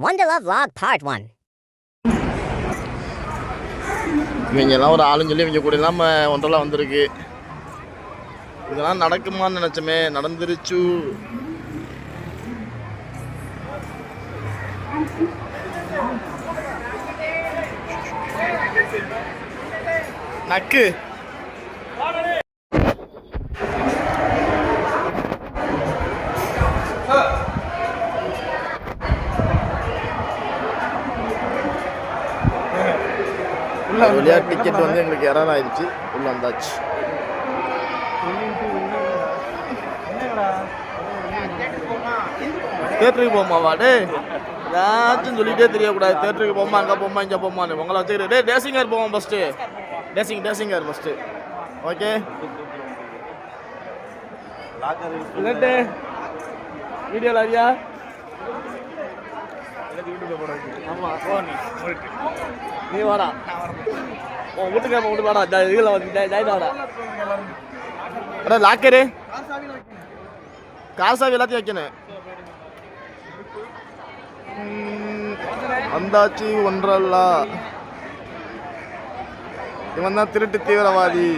Wonderlove Vlog Part 1. இவங்கெல்லாம் ஒரு ஆளுன்னு சொல்லி இவங்க கூட நம்ம ஒன்றெல்லாம் வந்திருக்கு. இதெல்லாம் நடக்குமான்னு நினச்சோமே, நடந்துருச்சு. நக்கு வழியா டிக்கெட் வந்து எங்களுக்கு எரர் ஆயிடுச்சு. உள்ள வந்தாச்சு. தேட்டருக்கு போமாவா? டே ஏதாச்சும் சொல்லிட்டே தெரியக்கூடாது. தேட்டருக்கு போமா, அங்கே போமா, இங்கே போமான்னு உங்களை வச்சுக்கிறேன். டே டேசிங்கர் போவோம் ஃபஸ்ட்டு. டேசிங்கர் ஃபஸ்ட்டு. ஓகே இல்லட்டு வீடியோவில் ஐயா. ஆமாம் நீ வாடா, உன் வீட்டுக்கு வீட்டு வாடா. இதில் வந்து ஜாயின் வாடா. அடா லாக்கரு கார் சாவி எல்லாத்தையும் வைக்கணும். வந்தாச்சு ஒன்றல்லா. இவன் தான் திருட்டு தீவிரவாதி.